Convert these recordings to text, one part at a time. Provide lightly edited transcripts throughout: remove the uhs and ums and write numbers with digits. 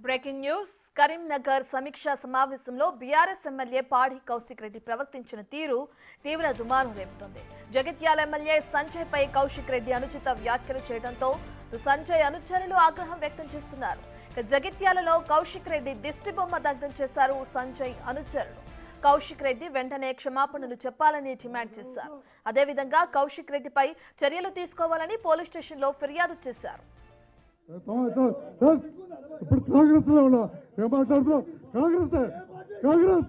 Breaking news Karimnagar సమీక్షా సమావేశంలో BRS MLA పాడి కౌశిక్ రెడ్డి ప్రవర్తించిన తీరు తీవ్ర దుమారం రేపుతోంది. జగిత్యాల ఎమ్మెల్యే సంజయ్ పై కౌశిక్ రెడ్డి అనుచిత వ్యాఖ్యలు చేయడంతో సంజయ్ అనుచరులు ఆగ్రహం వ్యక్తం చేస్తున్నారు. జగిత్యాలలో కౌశిక్ రెడ్డి దిష్టిబొమ్మ దగ్ధం చేశారు సంజయ్ అనుచరులు. కౌశిక్ రెడ్డి వెంటనే క్షమాపణలు చెప్పాలని డిమాండ్ చేశారు. అదేవిధంగా కౌశిక్ రెడ్డిపై చర్యలు తీసుకోవాలని పోలీస్ స్టేషన్లో ఫిర్యాదు చేశారు. ఇప్పుడు కాంగ్రెస్ లో ఉన్నా ఏం మాట్లాడుతున్నావు? కాంగ్రెస్ కాంగ్రెస్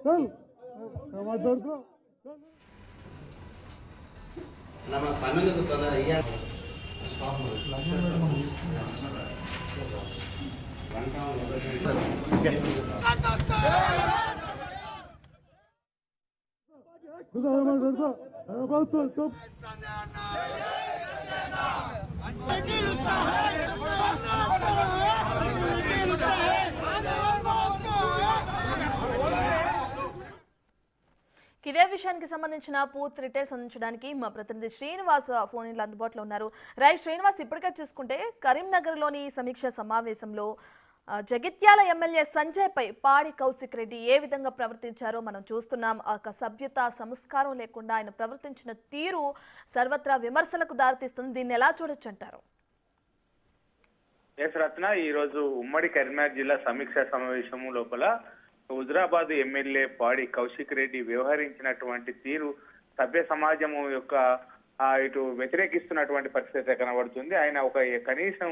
కాంగ్రెస్ మాట్లాడుతున్నావు. ఇదే విషయానికి సంబంధించిన పూర్తి డీటెయిల్స్ అందించడానికి మా ప్రతినిధి శ్రీనివాస్ ఫోన్ ఇన్లో అందుబాటులో ఉన్నారు. రైట్ శ్రీనివాస్, ఇప్పటికే చూసుకుంటే కరీంనగర్లోని సమీక్ష సమావేశంలో జగిత్యాల ఎమ్మెల్యే సంజయ్ పై పాడి కౌశిక్ రెడ్డి ఏ విధంగా ప్రవర్తించారో మనం చూస్తున్నాం. ఒక సభ్యత సంస్కారం లేకుండా ఆయన ప్రవర్తించిన తీరు సర్వత్రా విమర్శలకు దారితీస్తుంది. దీన్ని ఎలా చూడొచ్చు అంటారు? ఎస్ రత్న, ఈ రోజు ఉమ్మడి కరీంనగర్ జిల్లా సమీక్షా సమావేశం లోపల హుజరాబాద్ ఎమ్మెల్యే పాడి కౌశిక్ రెడ్డి వ్యవహరించినటువంటి తీరు సభ్య సమాజము యొక్క ఇటు వ్యతిరేకిస్తున్నటువంటి పరిస్థితి కనబడుతుంది. ఆయన ఒక కనీసం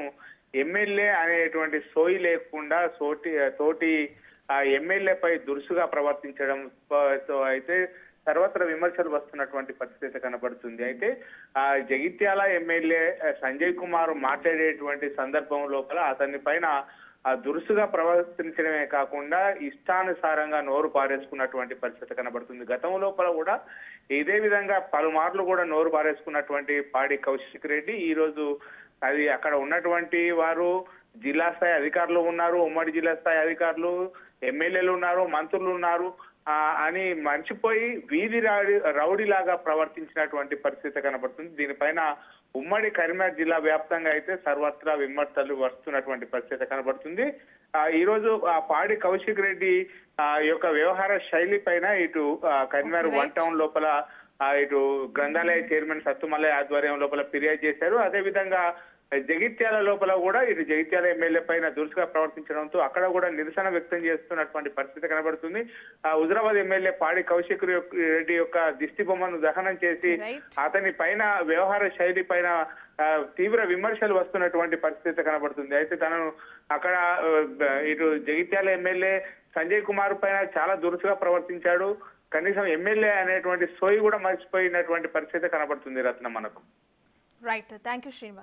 ఎమ్మెల్యే అనేటువంటి సోయి లేకుండా తోటి ఎమ్మెల్యేపై దురుసుగా ప్రవర్తించడం అయితే సర్వత్రా విమర్శలు వస్తున్నటువంటి పరిస్థితి కనబడుతుంది. అయితే జగిత్యాల ఎమ్మెల్యే సంజయ్ కుమార్ మాట్లాడేటువంటి సందర్భం లోపల అతని పైన దురుసుగా ప్రవర్తించడమే కాకుండా ఇష్టానుసారంగా నోరు పారేసుకున్నటువంటి పరిస్థితి కనబడుతుంది. గతం లోపల కూడా ఇదే విధంగా పలుమార్లు కూడా నోరు పారేసుకున్నటువంటి పాడి కౌశిక్ రెడ్డి ఈ రోజు అది అక్కడ ఉన్నటువంటి వారు జిల్లా స్థాయి అధికారులు ఉన్నారు, ఉమ్మడి జిల్లా స్థాయి అధికారులు, ఎమ్మెల్యేలు ఉన్నారు, మంత్రులు ఉన్నారు అని మర్చిపోయి వీధి రౌడీలాగా ప్రవర్తించినటువంటి పరిస్థితి కనబడుతుంది. దీనిపైన ఉమ్మడి కరీంనగర్ జిల్లా వ్యాప్తంగా అయితే సర్వత్రా విమర్శలు వస్తున్నటువంటి పరిస్థితి కనబడుతుంది. ఈ రోజు పాడి కౌశిక్ రెడ్డి యొక్క వ్యవహార శైలి పైన ఇటు కరీంనగర్ 1 టౌన్ లోపల ఇటు గ్రంథాలయ చైర్మన్ సత్తుమల్లయ్య ఆధ్వర్యం లోపల ఫిర్యాదు చేశారు. అదే విధంగా జగిత్యాల లోపల కూడా ఇటు జగిత్యాల ఎమ్మెల్యే పైన దురుసుగా ప్రవర్తించడంతో అక్కడ కూడా నిరసన వ్యక్తం చేస్తున్నటువంటి పరిస్థితి కనబడుతుంది. హుజరాబాద్ ఎమ్మెల్యే పాడి కౌశిక్ రెడ్డి యొక్క దిష్టి బొమ్మను దహనం చేసి అతని పైన వ్యవహార శైలి పైన తీవ్ర విమర్శలు వస్తున్నటువంటి పరిస్థితి కనబడుతుంది. అయితే తనను అక్కడ ఇటు జగిత్యాల ఎమ్మెల్యే సంజయ్ కుమార్ పైన చాలా దురుసుగా ప్రవర్తించాడు, కనీసం ఎమ్మెల్యే అనేటువంటి సోయి కూడా మర్చిపోయినటువంటి పరిస్థితి కనబడుతుంది రత్న మనకు. Right, thank you Srinivas.